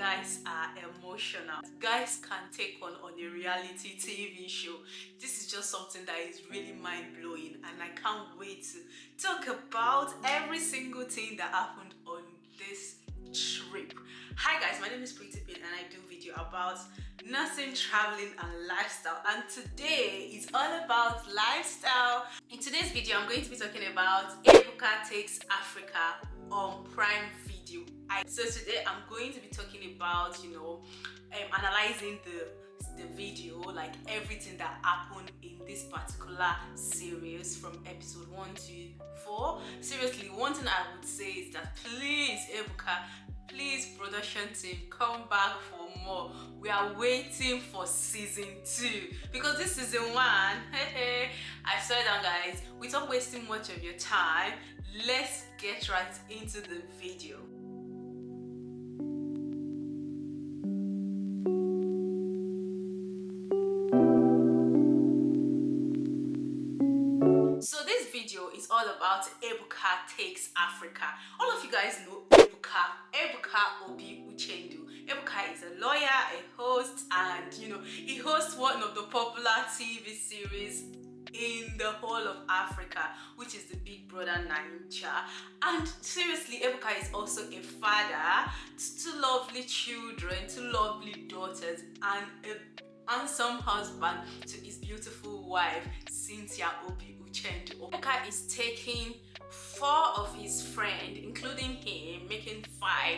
guys are emotional. Guys can take on a reality TV show. This is just something that is really mind-blowing, and I can't wait to talk about every single thing that happened on this trip. Hi guys, my name is Pretty Pin and I do video about nursing, traveling and lifestyle, and today is all about lifestyle. In today's video I'm going to be talking about Ebuka Takes Africa on Prime Video. So today I'm going to be talking about analyzing the video, like everything that happened in this particular series from episode 1 to 4. Seriously, one thing I would say is that please Ebuka, please production team, come back for more. We are waiting for season 2 because this season 1, I swear down guys, without wasting much of your time, let's get right into the video. So this video is all about Ebuka Takes Africa. All of you guys know Ebuka Obi Uchendu. Ebuka is a lawyer, a host, and he hosts one of the popular TV series in the whole of Africa, which is the Big Brother Naija. And seriously, Ebuka is also a father to two lovely children, two lovely daughters, and a handsome husband to his beautiful wife, Cynthia Obi Uchendu. Ebuka is taking 4 of his friends, including him, making 5,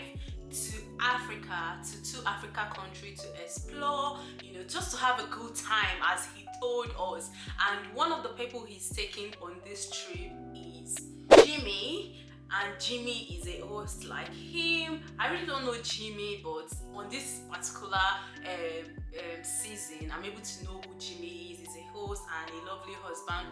to Africa, to 2 Africa countries to explore, just to have a good time, as he told us. And one of the people he's taking on this trip is Jimmy, and Jimmy is a host like him. I really don't know Jimmy, but on this particular season, I'm able to know who Jimmy is. He's a host and a lovely husband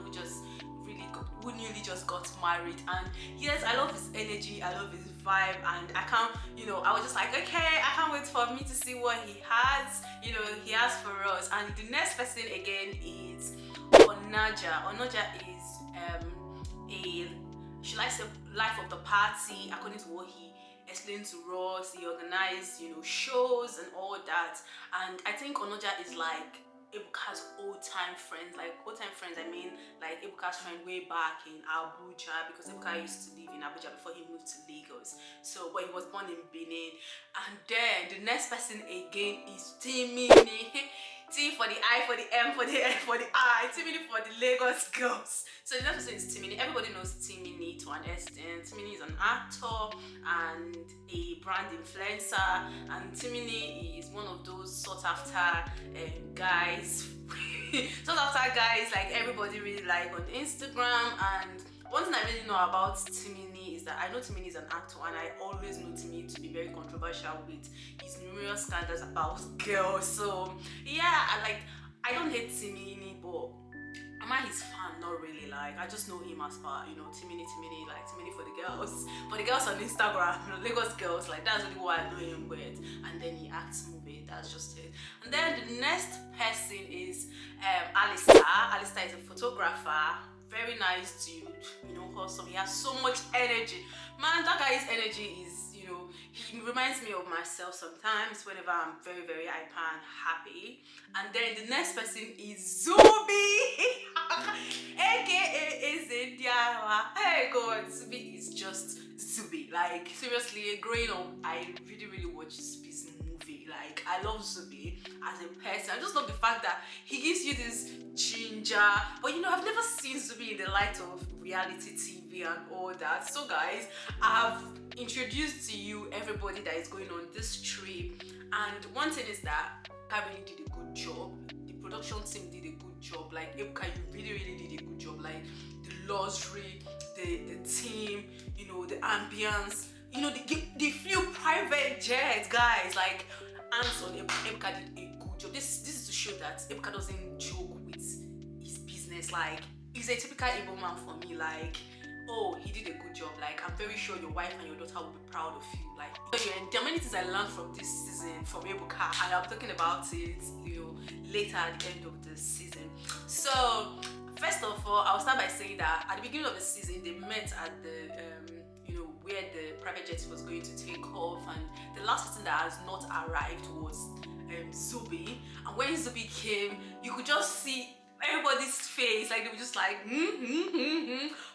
who newly just got married. And yes, I love his energy, I love his vibe, and I was just like, okay, I can't wait for me to see what he has for us. And the next person again is Onaja. Onaja is should I say, life of the party, according to what he explained to us. He organized shows and all that, and I think Onaja is like Ebuka's old-time friends. Like old-time friends, I mean like Ebuka's friend way back in Abuja, because Ebuka used to live in Abuja before he moved to Lagos. So, but he was born in Benin. And then the next person again is Timini. T for the I, for the M, for the N, for the I. Timini for the Lagos girls. So the next person is Timini. Everybody knows Timini to an extent. Timini is an actor and a brand influencer, and Timini is one of those sought after guys like everybody really like on Instagram. And one thing I really know about Timini is that I know Timini is an actor, and I always know Timini to be very controversial with his numerous scandals about girls. So yeah, I don't hate Timini, but am I his fan? Not really. Like, I just know him as far, Timini, like Timini for the girls on Instagram, Lagos girls, like that's really what I know him with. And then he acts movie, that's just it. And then the next person is Alistair. Alistair is a photographer, very nice dude, awesome. He has so much energy, man. That guy's energy is, he reminds me of myself sometimes whenever I'm very, very hyper and happy. And then the next person is Zubi, aka Zendiawa. Hey God, Zubi is just Zubi. Like seriously, growing up, I really, really watched Zubi's movie. Like I love Zubi as a person. I just love the fact that he gives you this ginger. But I've never seen Zubi in the light of reality TV and all that. So guys, I've introduced to you everybody that is going on this trip, and one thing is that I really did a good job. The production team did a good job. Like Ebuka, you really, really did a good job. Like the luxury, the team, the ambience, the few private jets, guys. Like Anson, Ebuka did a good job. This is to show that Ebuka doesn't joke with his business. Like he's a typical Igbo man for me. Like, oh, he did a good job. Like, I'm very sure your wife and your daughter will be proud of you. Like, there are many things I learned from this season from Ebuka, and I'll be talking about it, later at the end of the season. So, first of all, I'll start by saying that at the beginning of the season, they met at the, where the private jet was going to take off, and the last person that has not arrived was Zubi. And when Zubi came, you could just see everybody's face, like they were just like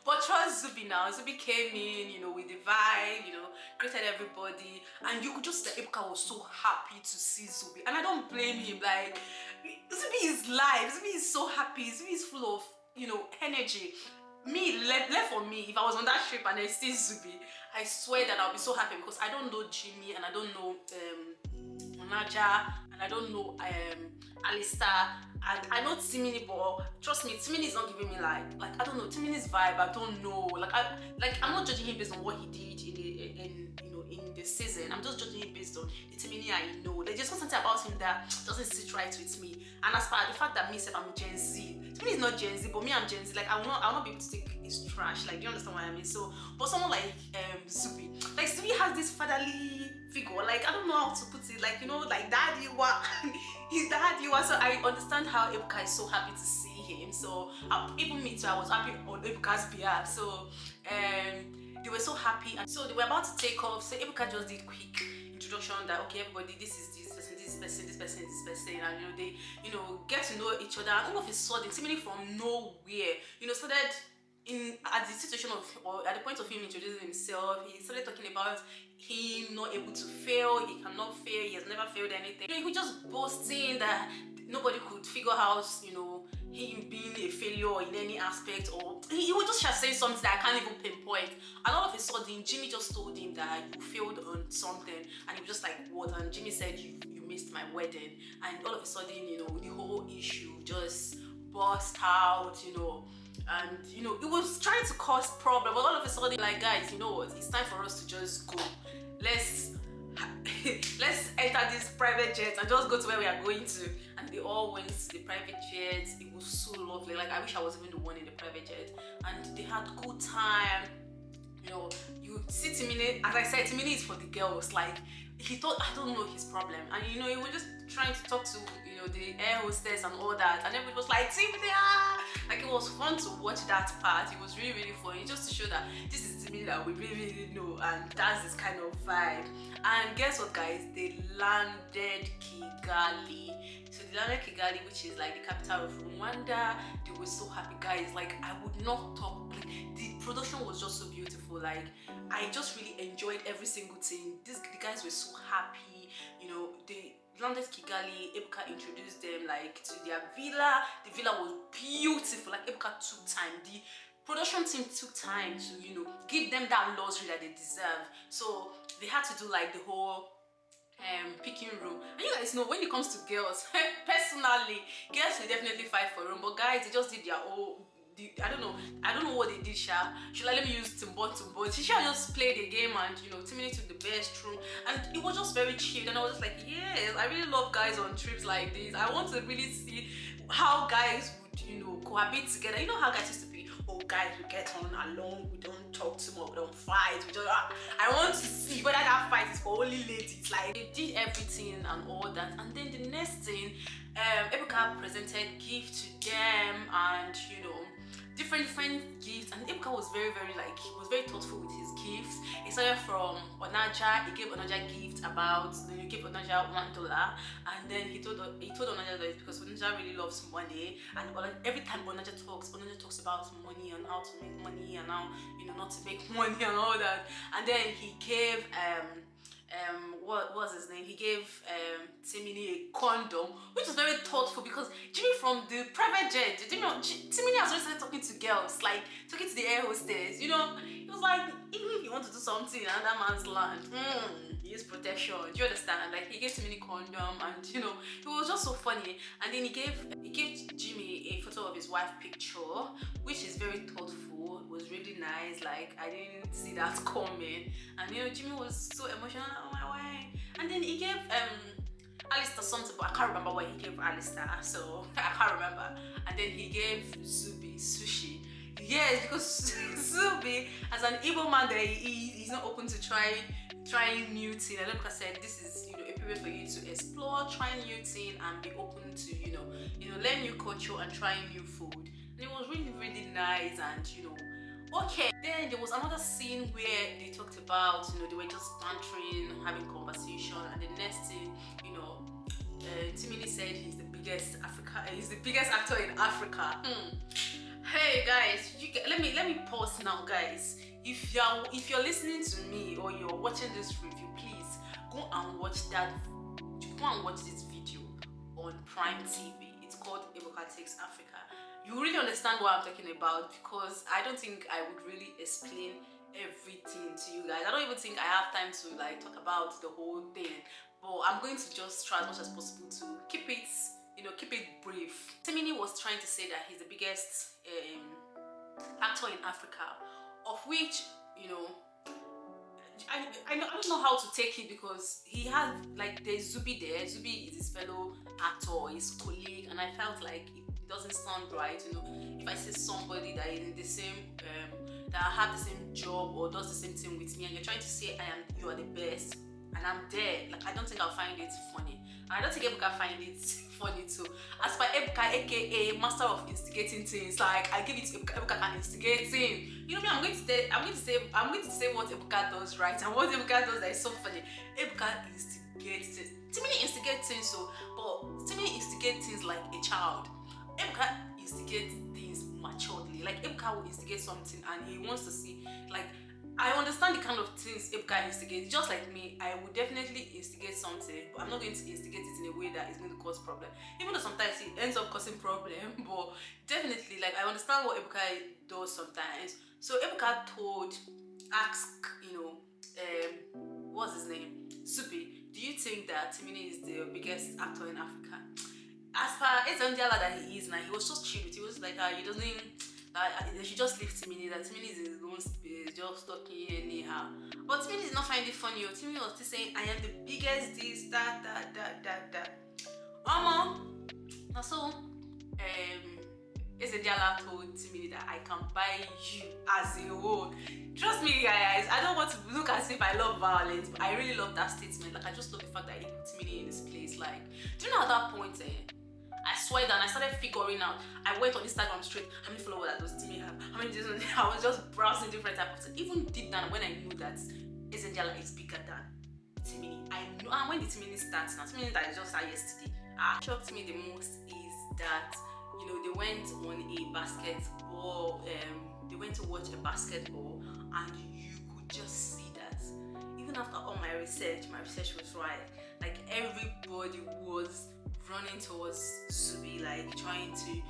but trust Zubi now. Zubi came in, you know, with the vibe, you know, greeted everybody, and you could just see Ebuka was so happy to see Zubi, and I don't blame him. Like, Zubi is live, Zubi is so happy, Zubi is full of, you know, energy. Me, left for me, if I was on that trip and I see Zubi, I swear that I'll be so happy, because I don't know Jimmy, and I don't know Onaja, and I don't know Alistair, and I know Timini, but trust me, Timini is not giving me like I don't know Timini's vibe. I don't know, I'm not judging him based on what he did in the season. I'm just judging him based on the Timini I know. There's just something about him that doesn't sit right with me. And as far as the fact that me, I'm Gen Z, Timini is not Gen Z, but me, I'm Gen Z. Like, I will not be able to take his trash. Like, do you understand what I mean? So, but someone like Zubi, like Zubi has this fatherly figure. Like, I don't know how to put it. Like, you know, like dad you are, his dad you are. So I understand how Ebuka is so happy to see him. So even me too, I was happy on Ebuka's behalf. So they were so happy, and so they were about to take off. So Ebuka just did quick introduction that, okay, everybody, this is this person, this person, this person, this person, and you know, they, you know, get to know each other. And all of a sudden, seemingly from nowhere, you know, started at the situation of, or at the point of him introducing himself, he started talking about him not able to fail, he cannot fail, he has never failed anything. You know, he was just boasting that nobody could figure out, you know, him being a failure in any aspect, or he would just say something that I can't even pinpoint. And all of a sudden, Jimmy just told him that you failed on something, and he was just like, what? And Jimmy said, you missed my wedding. And all of a sudden, you know, the whole issue just burst out, you know. And you know, it was trying to cause problem, but all of a sudden, like, guys, you know what, it's time for us to just go. Let's enter this private jet and just go to where we are going to. And they all went to the private jet. It was so lovely. Like, I wish I was even the one in the private jet. And they had good time. You know, you see Timini, as I said, Timini is for the girls. Like, he thought, I don't know his problem. And you know, he was just trying to talk to, you know, the air hostess and all that. And everybody was like, Timini, ah! Like, it was fun to watch that part. It was really, really funny, just to show that this is Timini that we really, really know. And that's this kind of vibe. And guess what, guys? They landed Kigali. So they landed Kigali, which is like the capital of Rwanda. They were so happy, guys. Like, I would not talk. Like, the production was just so beautiful. Like, I just really enjoyed every single thing. The guys were so happy. You know, they landed Kigali. Ebuka introduced them like to their villa. The villa was beautiful. Like, Ebuka took time. The production team took time to, you know, give them that luxury that they deserve. So they had to do like the whole picking room. And you guys know, when it comes to girls, personally, girls will definitely fight for room, but guys, they just did their own. I don't know what they did. Should I let me use Timbo? She just played a game, and you know, Timini took the best room, and it was just very chill. And I was just like, yes, I really love guys on trips like this. I want to really see how guys would, you know, cohabit together. You know how guys used to be, oh, guys, we get on along, we don't talk too much, we don't fight, we just I want to see whether that fight is for only ladies. Like, they did everything and all that. And then the next thing, Ebuka presented gifts to them, and you know, different gifts. And Ebuka was very like, he was very thoughtful with his gifts. He started from Onaja. He gave Onaja a gift about, then he gave Onaja $1, and then he told Onaja that it's because Onaja really loves money, and every time Onaja talks about money and how to make money and how, you know, not to make money and all that. And then he gave what was his name? He gave Timini a condom, which was very thoughtful, because Jimmy from the private jet, Timini has already started talking to girls, like talking to the air hostess. You know, it was like, even if you want to do something in another man's land, use protection. Do you understand? Like, he gave Timini condom, and you know, it was just so funny. And then he gave Jimmy a photo of his wife picture, which is very thoughtful. It was really nice. like I didn't see that coming. And you know, Jimmy was so emotional. Oh my way. And then he gave Alistair something, but I can't remember what he gave Alistair, so I can't remember. And then he gave Zubi sushi. Yes, because Zubi, as an Igbo man, that he's not open to trying new thing. And like I said, this is, you know, a period for you to explore, try new thing, and be open to, you know, learn new culture and try new food. And it was really, really nice. And you know, Okay, then there was another scene where they talked about, they were just bantering, having conversation, and the next thing, Timini said he's the biggest actor in Africa. Hey guys, let me pause now, guys. If you're listening to me or you're watching this review, please go and watch this video on Prime TV. It's called Ebuka Takes Africa. You really understand what I'm talking about, because I don't think I would really explain everything to you guys. I don't even think I have time to like talk about the whole thing, but I'm going to just try as much as possible to keep it brief. Timini was trying to say that he's the biggest actor in Africa, of which, I don't know how to take it, because he had, like, there's Zubi there. Zubi is his fellow actor, his colleague, and I felt like it doesn't sound right, if I say somebody that is in the same that have the same job or does the same thing with me, and you're trying to say you are the best, and I'm there. Like, I don't think I'll find it funny, and I don't think Ebuka find it funny too. As for Ebuka, aka master of instigating things, like, I give it to Ebuka can instigate thing. You know me, I'm going to say what Ebuka does right and what Ebuka does that is so funny. Ebuka instigates things. Timini instigates things, but Timini instigates things like a child. Ebuka instigates things maturely. Like, Ebuka will instigate something and he wants to see, like, I understand the kind of things Ebuka instigates. Just like me, I would definitely instigate something, but I'm not going to instigate it in a way that is going to cause problem. Even though sometimes it ends up causing problem, but definitely, like, I understand what Ebuka does sometimes. So Ebuka asked, what's his name? Supi, do you think that Timini is the biggest actor in Africa? As far as Anjala that he is now, he was just chill. He was like, he doesn't. They should just leave Timini. That Timini is in his own space, just talking anyhow. But Timini is not finding it funny. Timini was still saying, "I am the biggest. This, that." So, Ezendiala told Timini that I can buy you as a whole. Trust me, guys. I don't want to look as if I love violence, but I really love that statement. Like, I just love the fact that he put Timini in his place. Like, do you know at that point? I swear that I started figuring out. I went on Instagram straight. How many followers does Timmy have? How many? I was just browsing different types of things. Even deep down, when I knew that Ezendiala is bigger than Timmy, I knew. And when the Timmy starts now, Timmy that I just saw yesterday, shocked me the most is that they went on a basketball. They went to watch a basketball, and you could just see that. Even after all my research was right. Like, everybody was running towards Zubi, like, trying to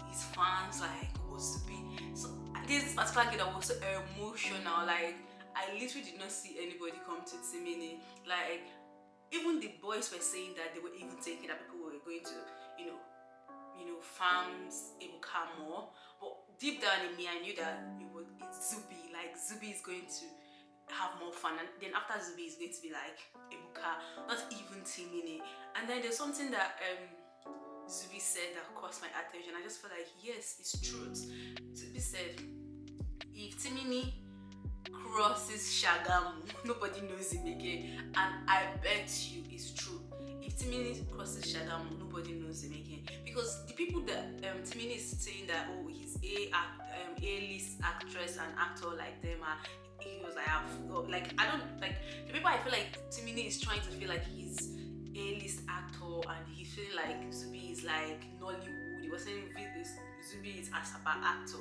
his fans, like, oh, Zubi. So there's this particular kid that was so emotional. Like, I literally did not see anybody come to Timini. Like, even the boys were saying that they were even thinking that people were going to farms Ebuka more. But deep down in me, I knew that it's Zubi. Like, Zubi is going to have more fun, and then after Zubi is going to be like Ebuka, not even Timini. And then there's something that Zubi said that caught my attention. I just felt like, yes, it's truth. Zubi said, if Timini crosses Shagamu, nobody knows him again. And I bet you it's true. If Timini crosses Shagamu, nobody knows him again. Because the people that Timini is saying that, oh, he's A-list actress and actor like them, he was like, I don't like the people. I feel like Timini is trying to feel like he's A-list actor, and he feel like Zubi is like Nollywood. He was saying Zubi is Asaba actor,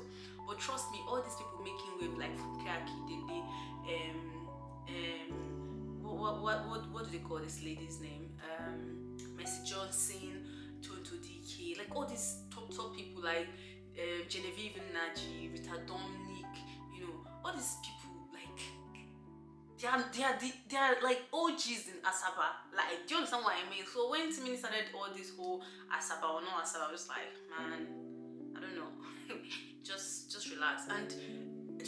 but trust me, all these people making wave like Fukaki, what do they call this lady's name? Mercy Johnson, Tonto DK, like all these top people like Genevieve Naji, Rita Dominic, all these people. They are like OGs in Asaba. Like, do you understand what I mean? So when Timini started all this whole Asaba or no Asaba, I was like, man, I don't know. just relax. And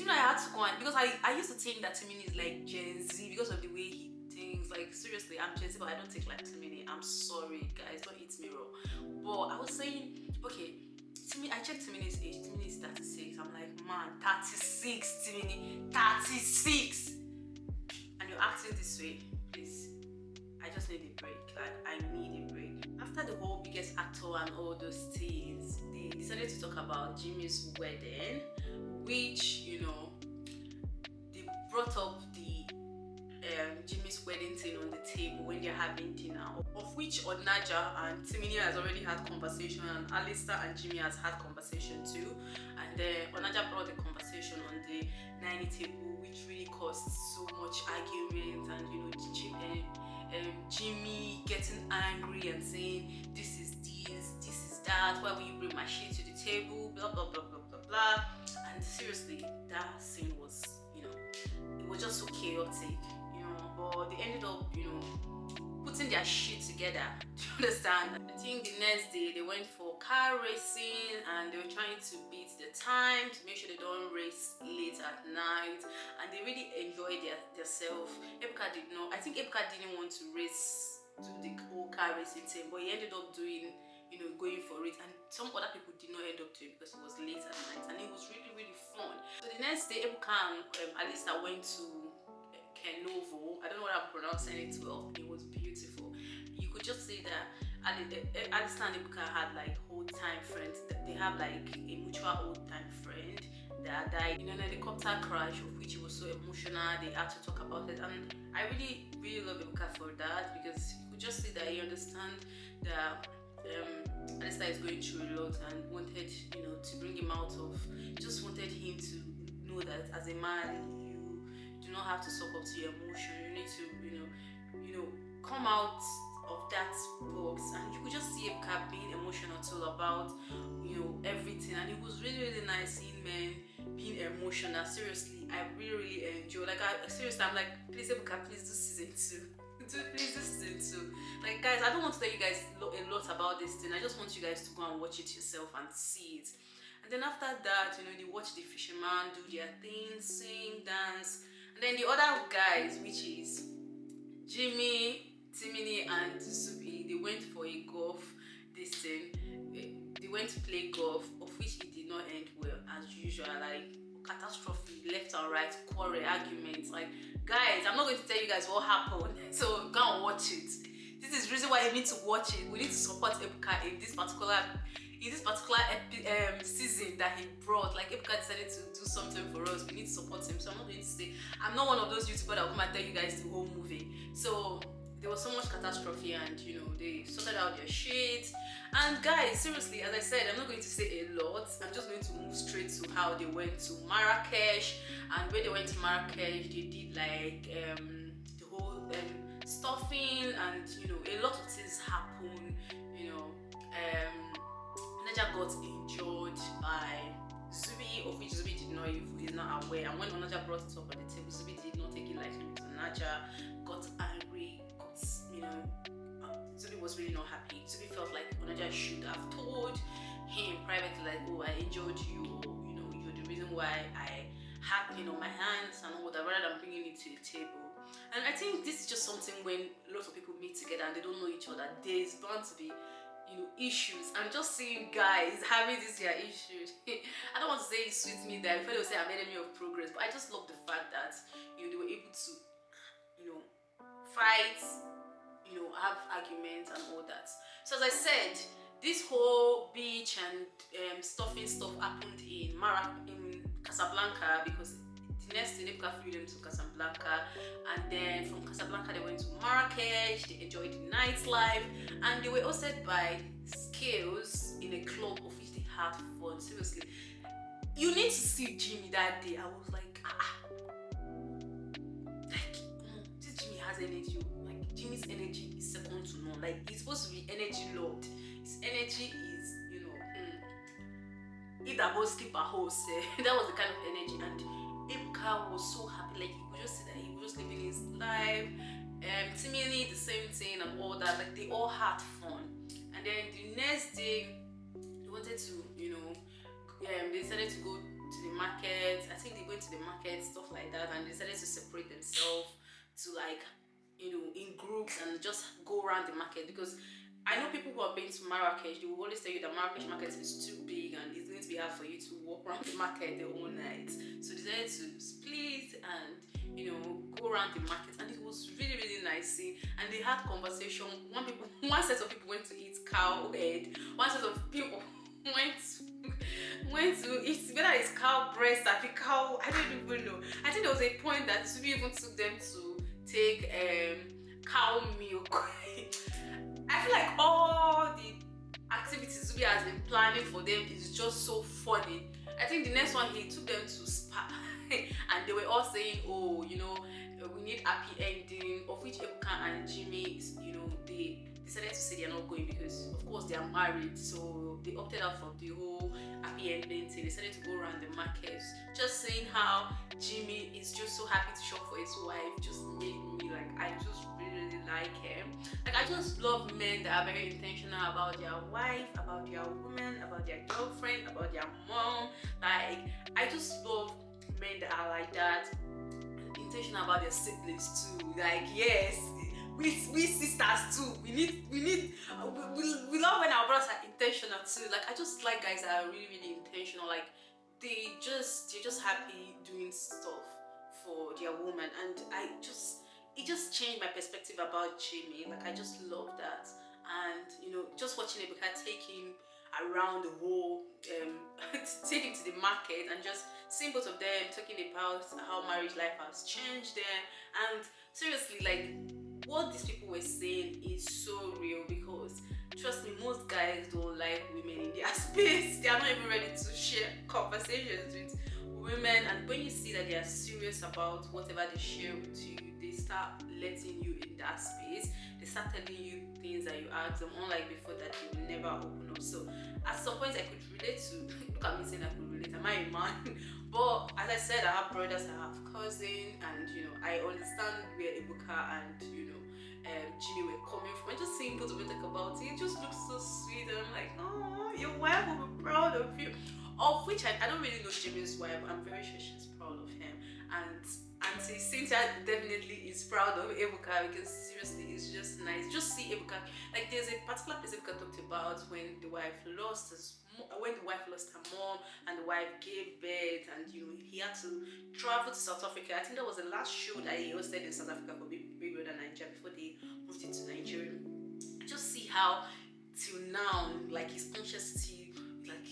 I had to go on, because I used to think that Timini is like Gen Z because of the way he thinks. Like, seriously, I'm Gen Z, but I don't think like Timini. I'm sorry, guys, don't eat me raw. But I was saying, okay, I checked Timini's age. Timini is 36. I'm like, man, 36, Timini, 36. And you're acting this way, please. I just need a break. Like, I need a break. After the whole biggest actor and all those things, they decided to talk about Jimmy's wedding, which they brought up the Jimmy's wedding thing on the table when they're having dinner, of which Onaja and Timini has already had conversation, and Alistair and Jimmy has had conversation too. And Onaja brought the conversation on the dining table, which really caused so much argument, and Jimmy getting angry and saying, this is that, why will you bring my shit to the table, blah blah blah blah blah blah. And seriously, that scene was, it was just so chaotic, but they ended up, putting their shit together. Do you understand? I think the next day they went for car racing, and they were trying to beat the time to make sure they don't race late at night, and they really enjoyed themselves. Ebuka did not. I think Ebuka didn't want to do the whole car racing thing, but he ended up doing, going for it, and some other people did not end up doing it because it was late at night, and it was really, really fun. So the next day, Ebuka and Alistair went to Kenovo. I don't know what I'm pronouncing it well. It was beautiful. You could just say that Alistair and Ebuka had like old-time friends. They have like a mutual old-time friend that died in an helicopter crash, of which it was so emotional. They had to talk about it, and I really, really love Ebuka for that, because you could just see that he understands that Alistair is going through a lot, and wanted, to bring him out of, just wanted him to know that as a man, you do not have to suck up to your emotion. You need to, come out of that box. And you could just see Ebuka being emotional too about, everything. And it was really, really nice seeing men being emotional. Seriously, I really, really enjoy. Like, I'm like, please Ebuka, please do season 2. Please do season 2. Like, guys, I don't want to tell you guys a lot about this thing. I just want you guys to go and watch it yourself and see it. And then after that, they watch the fisherman do their thing, sing, dance. And then the other guys, which is Jimmy, Timini, and Zubi, they went for a golf thing. They went to play golf, of which it did not end well, as usual. Like, catastrophe, left and right, quarrel, arguments. Like, guys, I'm not going to tell you guys what happened, so go and watch it. This is the reason why you need to watch it. We need to support Ebuka in this particular season that he brought. Like, Ebuka decided to do something for us. We need to support him. So I'm not going to say, I'm not one of those YouTubers that will come and tell you guys the whole movie. So there was so much catastrophe, and they sorted out their shit. And guys, seriously, as I said, I'm not going to say a lot. I'm just going to move straight to how they went to Marrakesh. And when they went to Marrakesh, they did like the whole stuffing, and a lot of things happened. Onaja got injured by Zubi, of which Zubi is not aware. And when Onaja brought it up on the table, Zubi did not take it lightly, because Onaja got angry, Zubi was really not happy. Zubi felt like Onaja should have told him privately, like, oh, I injured you, or you're the reason why I had pain on my hands and all that, rather than bringing it to the table. And I think this is just something when lots of people meet together and they don't know each other, there's bound to be issues. I'm just seeing guys having these issues. I don't want to say it suits me that people will say I'm enemy of progress, but I just love the fact that they were able to fight, have arguments and all that. So as I said, this whole beach and stuffing stuff happened in Casablanca, because the next day Ebuka flew them to Casablanca, and then from Casablanca they went to Marrakesh. They enjoyed the nightlife, and they were hosted by Scales in a club of which they had fun. Seriously, you need to see Jimmy that day. I was like, this Jimmy has energy. Like, Jimmy's energy is second to none. Like, he's supposed to be energy lord. His energy is, eat a boss, keep a horse. That was the kind of energy, and Ebuka was so happy. Like, you could just see that he was just living his life. Timini, the same thing and all that. Like, they all had fun. And then the next day, they wanted to, they decided to go to the market. I think they went to the market, stuff like that, and they decided to separate themselves to, like, in groups and just go around the market, because I know people who have been to Marrakesh, they will always tell you that Marrakesh market is too big and it's going to be hard for you to walk around the market the whole night. So they decided to split and, go around the market, and it was really, really nice. And they had conversation. One set of people went to eat cow head. One set of people went to it's whether it's cow breast, I cow, I don't even know. I think there was a point that Zubi even took them to take cow milk. I feel like all the activities Zubi has been planning for them is just so funny. I think the next one he took them to spa and they were all saying, oh, you know, we need happy ending, of which Ebuka and Jimmy, you know, they decided to say they're not going because of course they are married, so they opted out from the whole happy ending thing. They decided to go around the markets, just saying how Jimmy is just so happy to shop for his wife just made me like, I just really like him. Like, I just love men that are very intentional about their wife, about their woman, about their girlfriend, about their mom. Like, I just love men that are like that, intentional about their siblings too. Like, yes, we sisters too, we love when our brothers are intentional too. Like, I just like guys that are really intentional. Like, they're just happy doing stuff for their woman, and it just changed my perspective about Jimmy. Like, I just love that. And you know, just watching Ebuka take him around the whole take him to the market and just seeing both of them talking about how marriage life has changed them. And seriously, like, what these people were saying is so real, because trust me, most guys don't like women in their space. They are not even ready to share conversations with women, and when you see that they are serious about whatever they share with you, they start letting you in that space. They start telling you things that you ask them, unlike before that they will never open up. So at some point I could relate to look at me saying I could relate, am I a man? But as I said, I have brothers, I have cousins, and you know, I understand where Ebuka and you know Jimmy were coming from. And just seeing both of them talk about it, it just looks so sweet, and I'm like, oh, your wife will be proud of you. Of which I don't really know Jimmy's wife. I'm very sure she's proud of him, and Auntie Cynthia definitely is proud of Ebuka, because seriously, it's just nice. Just see Ebuka. Like, there's a particular place Ebuka talked about when the wife lost her mom, and the wife gave birth, and you know, he had to travel to South Africa. I think that was the last show that he hosted in South Africa for Big Brother Nigeria before they moved it to Nigeria. Just see how till now, like, his conscious still like,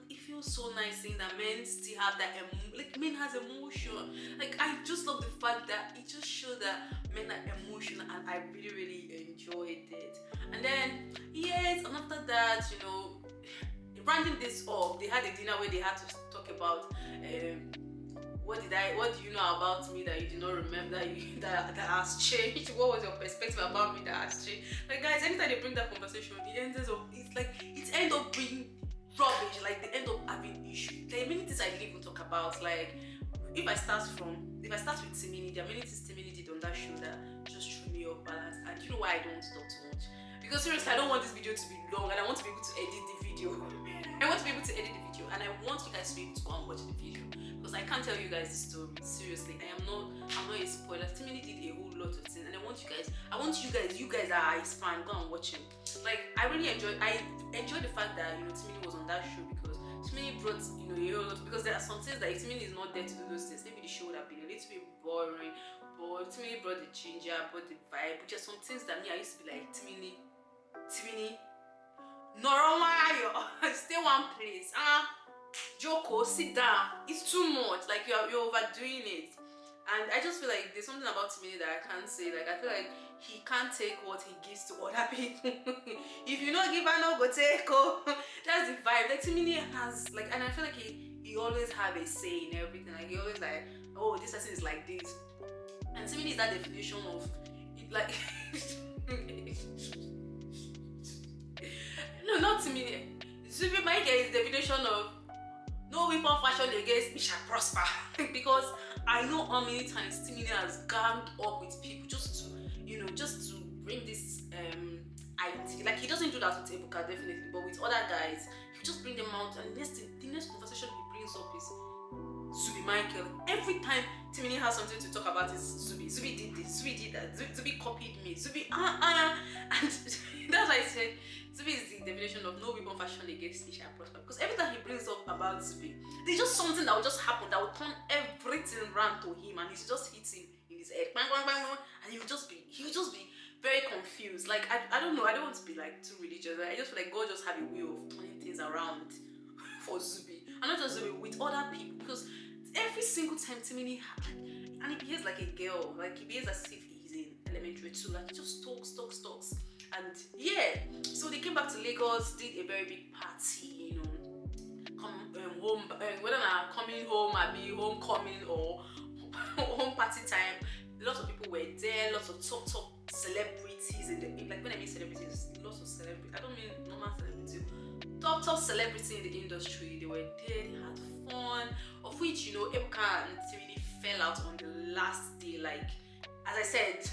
it feels so nice seeing that men still have that like, men has emotion. Like, I just love the fact that it just shows that men are emotional, and I really enjoyed it. And then yes, and after that, you know, rounding this up, they had a dinner where they had to talk about what do you know about me that you did not remember, that has changed? What was your perspective about me that has changed? Like, guys, anytime they bring that conversation, it ends up being rubbish. Like, they end up having issues. There are many things I didn't even talk about. Like, if I start with Timini, there are many things Timini did on that show that just threw me off balance. And you know why I don't talk too much? Because seriously, I don't want this video to be long, and I want to be able to edit the video. I want to be able to edit the video, and I want you guys to be able to go and watch the video, because I can't tell you guys the story. Seriously, I'm not a spoiler. Timini did a whole lot of things, and you guys that are his fan, go and watch him. Like, I enjoy the fact that, you know, Timini was on that show, because Timini brought, you know, a whole lot, because there are some things that if Timini is not there to do those things, maybe the show would have been a little bit boring. But Timini brought the ginger, brought the vibe, which are some things that me, I used to be like, Timini, Noromayo, stay one place. Joko, sit down. It's too much. Like, you're overdoing it. And I just feel like there's something about Timini that I can't say. Like, I feel like he can't take what he gives to other people. If you not give, I no go take. Oh, that's the vibe. Like, Timini has, like, and I feel like he always have a say in everything. Like, he always like, oh, this person is like this. And Timini is that definition of it, like. No, not Timini. Zubi Mike is the definition of no weapon fashioned against me shall prosper. Because I know how many times Timini has ganged up with people just to bring this idea. Like, he doesn't do that with Ebuka, definitely, but with other guys, he just bring them out, and the next conversation he brings up is Zubi Michael. Every time Timini has something to talk about, is Zubi. Zubi did this, Zubi did that, Zubi copied me, Zubi and that's why I said Zubi is the definition of no weapon fashioned against me shall prosper. Because every time he brings up about Zubi, there's just something that will just happen that will turn everything around to him, and he's just hitting in his head, bang, bang, bang, bang, and he'll just be very confused. Like I don't know. I don't want to be like too religious. I just feel like God just have a way of turning things around for Zubi, and not just Zubi, with other people, because every single time Timini, and he behaves like a girl. Like he behaves as if he's in elementary too. Like he just talks. And yeah, so they came back to Lagos, did a very big party, you know, home, whether not coming home, I be homecoming or home party time. Lots of people were there, lots of top celebrities in the, like when I mean celebrities, lots of celebrities. I don't mean normal celebrities. Top celebrity in the industry. They were there, they had fun. Of which, you know, Ebuka and Timini fell out on the last day. Like, as I said,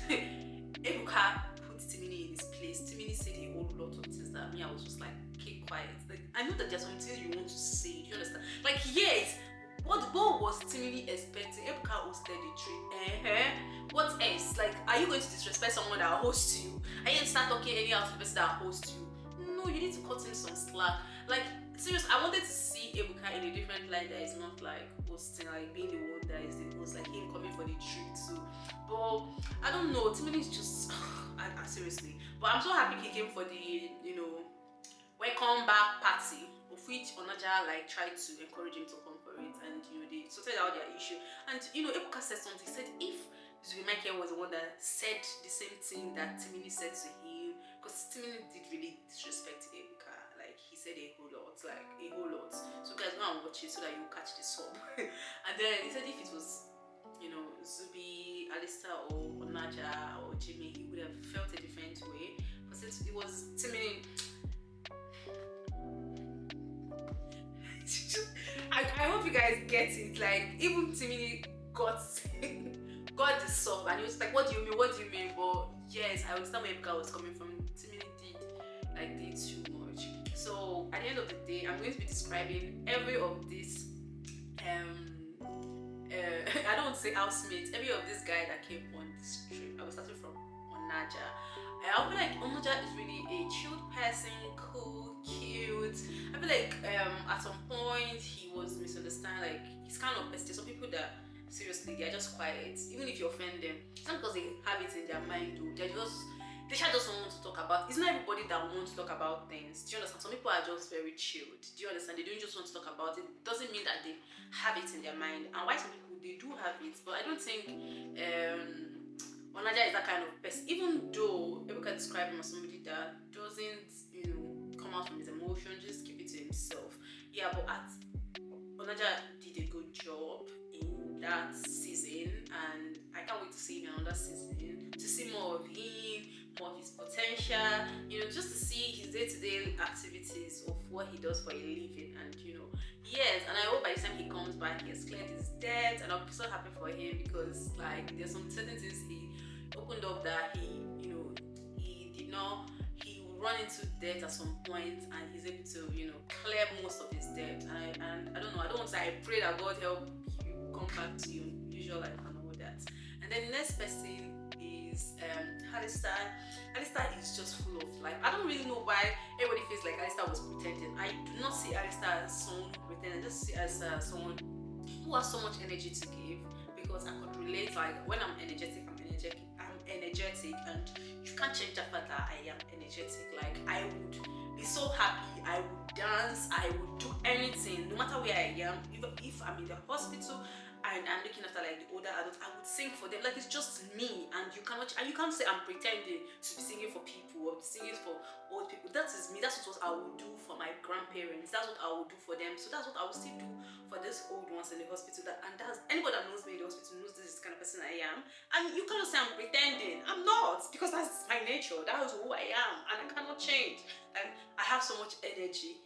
Ebuka put Timini in his place. Timini said a whole lot of things that me, I was just like, keep quiet. Like, I know that there's some things you want to say. Do you understand? Like, yes, what was Timini expecting? Ebuka hosted the trip. What else? Like, are you going to disrespect someone that hosts you? Are you going to start talking anyhow to the person that hosts you? No, you need to cut him some slack. Like, seriously, I wanted to see Ebuka in a different light that is not like hosting, like being the one that is the host, like him coming for the trip too. But I don't know, Timini is just seriously. But I'm so happy he came for the, you know, welcome back party, of which Onaja like tried to encourage him to come for it, and you know they sorted out their issue. And you know, Ebuka said something. He said if Zubi Michael was the one that said the same thing that Timini said to him, because Timini did really disrespect Ebuka. Like he said a whole lot. So guys, go and watch it so that you catch the sub. And then he said if it was, you know, Zubi, Alistair or Onaja or Jimmy, he would have felt a different way. Because it was Timini. I hope you guys get it. Like even Timini got the sub, and he was like, what do you mean? But yes, I understand where Ebuka was coming from. Timini did too much. So at the end of the day, I'm going to be describing every of this I don't want to say housemates, every of this guy that came on this trip. I was starting from Onaja. I feel like Onaja is really a chilled person, cool, cute. I feel like at some point he was misunderstood. Like he's kind of there's some people that seriously they are just quiet, even if you offend them. It's not because they have it in their mind, though. They just don't want to talk about. It's not everybody that wants to talk about things. Do you understand? Some people are just very chilled. Do you understand? They don't just want to talk about it. It doesn't mean that they have it in their mind. And why some people they do have it, but I don't think Onaja is that kind of person. Even though Ebuka described him as somebody that doesn't, you know, come out from his emotions, just keep it to himself. Yeah, but Onaja did a good job in that season, and I can't wait to see him in another season, to see more of him, more of his potential, you know, just to see his day-to-day activities of what he does for a living. And you know, yes, and I hope by the time he comes back he has cleared his debt, and I'll be so happy for him, because like there's some certain things he opened up that he, you know, he did not, he would run into debt at some point, and he's able to, you know, clear most of his debt. And I don't know, I don't want to say, I pray that God help you come back to your usual life and all that. And then the next person is Alistair. Alistair is just full of life. I don't really know why everybody feels like Alistair was pretending. I do not see Alistair as someone who pretended. I just see as someone who has so much energy to give, because I could relate. Like when I'm energetic, and you can't change the fact that I am energetic. Like I would be so happy, I would dance, I would do anything, no matter where I am. Even if I'm in the hospital and I'm looking after like the older adults, I would sing for them. Like it's just me, and you can't say I'm pretending to be singing for people or singing for old people. That is me. That's what I would do for my grandparents. That's what I would do for them. So that's what I would still do for these old ones in the hospital. And that's anybody that knows me in the hospital knows this is the kind of person I am. And you cannot say I'm pretending. I'm not, because that's my nature. That is who I am, and I cannot change. Like I have so much energy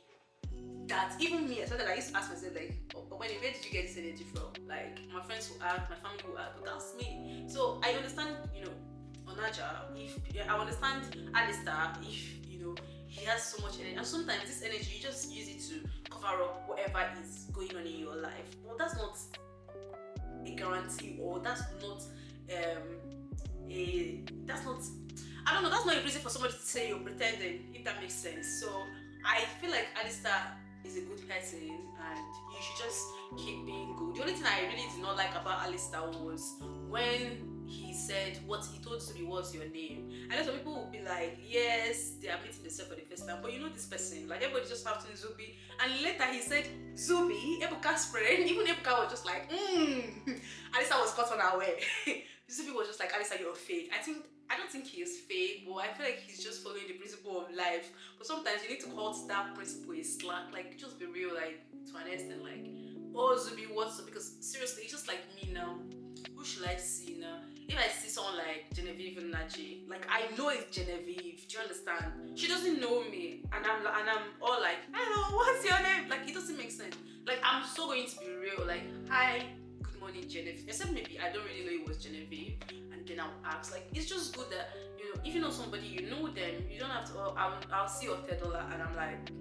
that even me, I started, I used to ask myself like, where did you get this energy from? Like my friends who ask, my family who ask, but that's me. So I understand, you know, Onaja, I understand Alistair, if you know he has so much energy, and sometimes this energy you just use it to cover up whatever is going on in your life. But that's not a guarantee, or that's not I don't know, that's not a reason for somebody to say you're pretending, if that makes sense. So I feel like Alistair is a good person, and you should just keep being good. The only thing I really did not like about Alistair was when he said what he told Zubi, what's your name? I know some people will be like, yes, they are meeting themselves for the first time, but you know this person, like everybody just have to Zubi. And later he said Zubi, Ebuka's friend. Even Ebuka was just like, Alisa was caught unaware. Zubi was just like, Alisa, you're fake. I don't think he is fake, but I feel like he's just following the principle of life. But sometimes you need to cut that principle a slack, like just be real, like to an extent, like, oh Zubi, what's up? Because seriously, it's just like me now. Who should I see now? If I see someone like Genevieve and Naji, like I know it's Genevieve. Do you understand? She doesn't know me, and I'm all like, hello, what's your name? Like it doesn't make sense. Like I'm so going to be real. Like hi, good morning, Genevieve. Except maybe I don't really know it was Genevieve, and then I'll ask. Like it's just good that if you know somebody, you know them. You don't have to. Oh, I'll see your $10, and I'm like,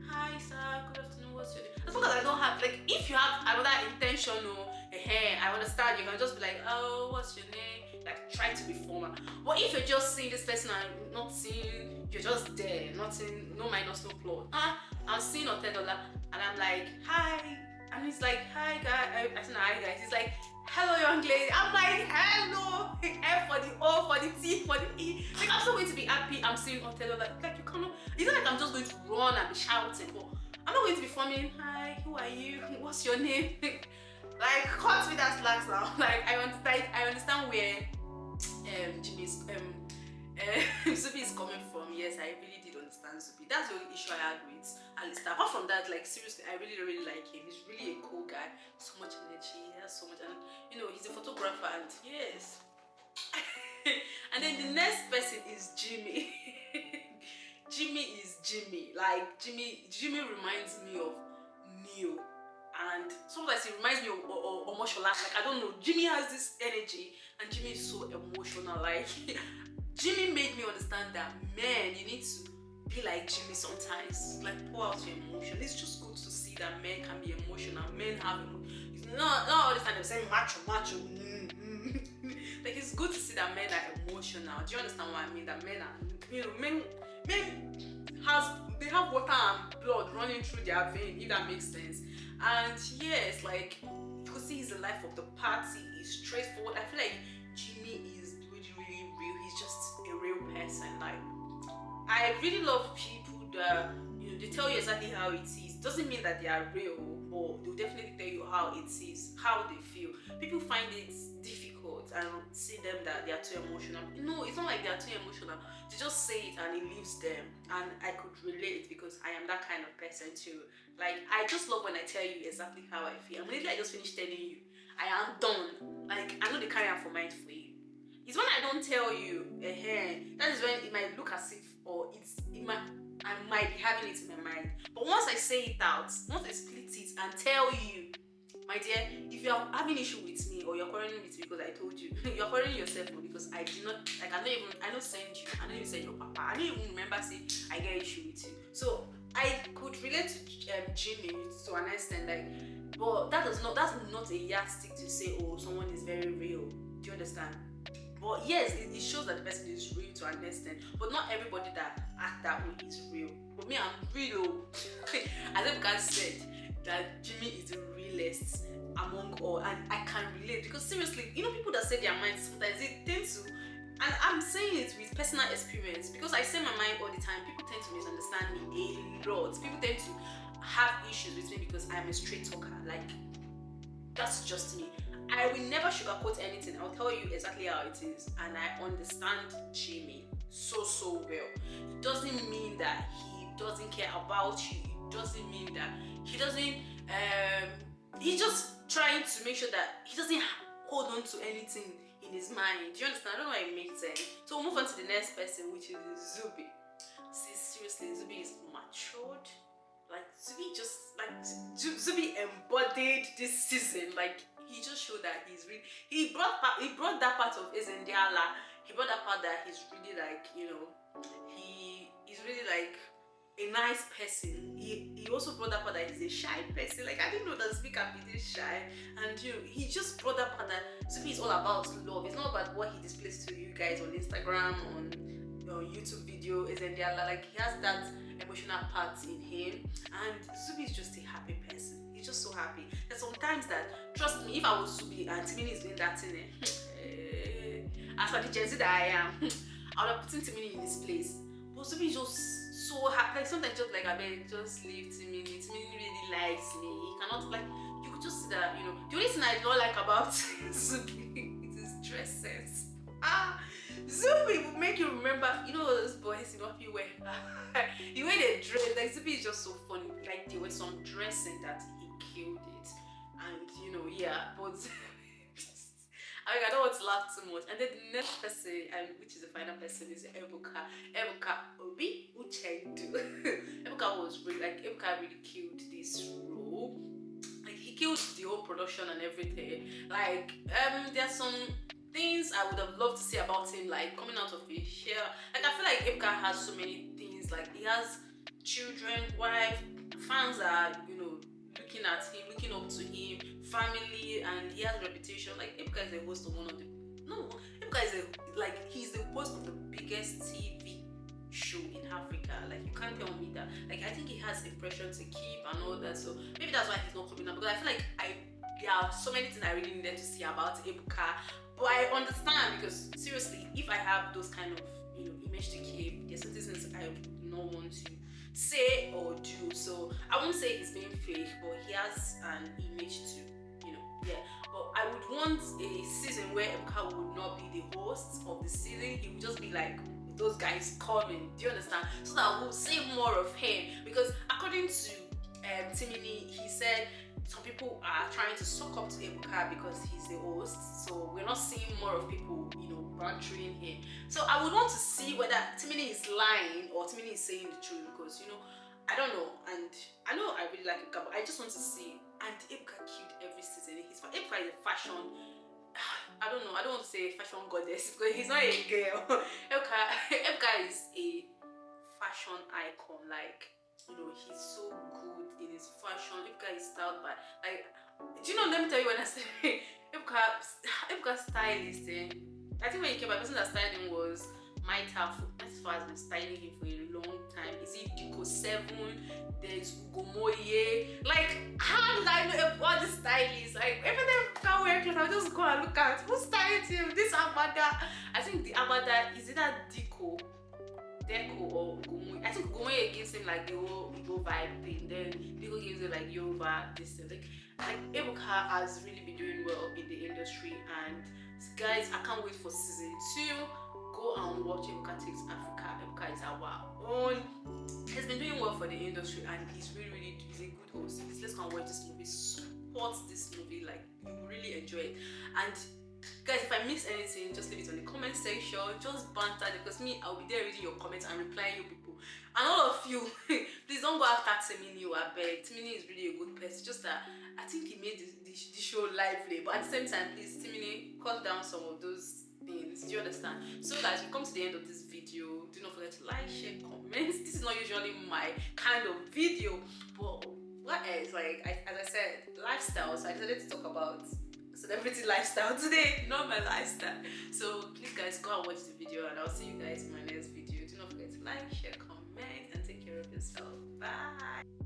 hi sir, good afternoon, what's your name? As long as I don't have, like, if you have another intention or I understand, you can just be like, oh, what's your name? Like try to be formal. But if you're just seeing this person and not seeing, you're just there, nothing, no minus, no plot. I'm seeing a $10 and I'm like, hi, and he's like, hi guys. I said hi guys. He's like, hello young lady. I'm like, hello. F for the O, for the T, for the E. Like I'm still going to be happy. I'm seeing a $10. Like you cannot. It's not like I'm just going to run and be shouting, but I'm not going to be forming, hi, who are you? What's your name? Like cut me that slack now. Like I understand where Jimmy's Zubi is coming from. Yes, I really did understand Zubi. That's the only issue I had with Alistair. Apart from that, like seriously, I really like him. He's really a cool guy. So much energy. He has so much, and he's a photographer. And yes. And then the next person is Jimmy. Jimmy is Jimmy. Like Jimmy reminds me of Neil. And sometimes it reminds me of emotional. Like I don't know, Jimmy has this energy, and Jimmy is so emotional. Like Jimmy made me understand that man, you need to be like Jimmy sometimes. Like pour out your emotion. It's just good to see that men can be emotional. Men have emotion. It's not all the time they're saying macho. Like it's good to see that men are emotional. Do you understand what I mean? That men are, men they have water and blood running through their vein, if that makes sense. And yes, like you could see he's the life of the party. He's straightforward. I feel like Jimmy is really real. He's just a real person. Like I really love people that they tell you exactly how it is. Doesn't mean that they are real, but they'll definitely tell you how it is, how they feel. People find it difficult and see them that they are too emotional. No, it's not like they are too emotional. They just say it and it leaves them. And I could relate because I am that kind of person too. Like I just love when I tell you exactly how I feel. Immediately I just finished telling you, I am done. Like I know the carry am for mind for you. It's when I don't tell you, that is when it might look as if, or I might be having it in my mind. But once I say it out, once I split it and tell you, my dear, if you are having issue with me or you're quarreling with me because I told you, you're quarreling yourself because I did not, like I don't send you, I don't even send your papa, I don't even remember saying I get issue with you. So I could relate to Jimmy to an extent, like, but that's not a yardstick to say, oh, someone is very real. Do you understand? But yes, it shows that the person is real to an extent. But not everybody that act that way is real. But me, I'm real. As Ebuka said, that Jimmy is the realest among all, and I can relate because seriously, people that say their minds sometimes they tend to, and I'm saying it with personal experience because I say my mind all the time. People tend to misunderstand me a lot. People tend to have issues with me because I'm a straight talker. Like that's just me. I will never sugarcoat anything. I'll tell you exactly how it is, and I understand Jimmy so well. It doesn't mean that he doesn't care about you. It doesn't mean that he doesn't. He's just trying to make sure that he doesn't hold on to anything in his mind. Do you understand? I don't know why it makes sense. So we'll move on to the next person, which is Zubi. See, seriously, Zubi is matured. Like Zubi embodied this season. Like he just showed that he's really. He brought that part of Ezendiala. He brought that part that he's really like, he's really like a nice person. He also brought that part that he's a shy person. Like I didn't know that Zubi can be this shy, and he just brought that part that Zubi is all about love. It's not about what he displays to you guys on Instagram, on YouTube video, Ezendiala. Like he has that emotional part in him, and Zubi is just a happy person. He's just so happy. There's sometimes that, trust me, if I was Zubi and Timini is doing that thing, as for the Gen Z that I am, I would have put Timini in this place. But Zubi is just so happy. Like sometimes just like, I mean, just leave Timini. Timini really likes me. He cannot, like, you could just see that, you know. The only thing I don't like about Zubi is his dress sense. Zubi will make you remember, you know, those boys, you know, if you wear the way they dress, like Zubi is just so funny. Like there was some dressing that he killed it, and you know, yeah, but I mean, I don't want to laugh too much. And then the next person, which is the final person, is Ebuka. Ebuka Obi Uchendu. Ebuka was really, like, Ebuka really killed this role. Like he killed the whole production and everything. Like there's some things I would have loved to see about him, like coming out of his shell. Like I feel like Ebuka has so many things. Like he has children, wife, fans are, you know, looking at him, looking up to him, family, and he has a reputation. Like Ebuka is the host of Ebuka is he's the host of the biggest TV show in Africa. Like you can't tell me that. Like I think he has impression to keep and all that. So maybe that's why he's not coming up, because I feel like there are so many things I really needed to see about Ebuka. But I understand, because seriously, if I have those kind of, you know, image to keep, there's certain things I would not want to say or do. So I won't say he's being fake, but he has an image to, you know, yeah. But I would want a season where Ebuka would not be the host of the season. He would just be like, those guys coming. Do you understand? So that we'll see more of him. Because according to Timini, he said some people are trying to suck up to Ebuka because he's the host. So we're not seeing more of people, you know, bantering him. So I would want to see whether Timini is lying or Timini is saying the truth, because, you know, I don't know. And I know I really like Ebuka, but I just want to see. And Ebuka killed every season. Ebuka is a fashion, I don't know, I don't want to say fashion goddess, because he's not a girl. Ebuka is a fashion icon. Like, you know, he's so good in his fashion. Ebuka is styled by, like, do you know, let me tell you, when I say Ebuka stylist, I think when he came by, the person that styled him was Maitafu. Maitafu has been styling him for a long time. Is it Dico 7? There's Ugomoye. Like, how did I know all the stylists? Like, every time Ebuka wear clothes, I'll just go and look at who styled him. This Abada. I think the Abada, is it that Deco or Ugomoye? I think Ugomoye gives him like the whole Igbo vibe thing. Then Deco gives him like Yoruba, this thing. Like Ebuka has really been doing well in the industry, and guys, I can't wait for season 2. Go and watch Ebuka Takes Africa. Ebuka is our own. He's been doing well for the industry, and he's a good host. Please, let's go and watch this movie. Support this movie, like you will really enjoy it. And guys, if I miss anything, just leave it on the comment section. Just banter, because me, I'll be there reading your comments and replying you people. And all of you, please don't go after Timini. I beg. Timini is really a good person. Just that I think he made the show lively, but at the same time, please, Timini, cut down some of those things. Do you understand? So guys, we come to the end of this video. Do not forget to like, share, comment. This is not usually my kind of video, but what else? Like as I said, lifestyle. So I decided to talk about celebrity lifestyle today, not my lifestyle. So please guys, go and watch the video, and I'll see you guys in my next video. Do not forget to like, share, comment, and take care of yourself. Bye.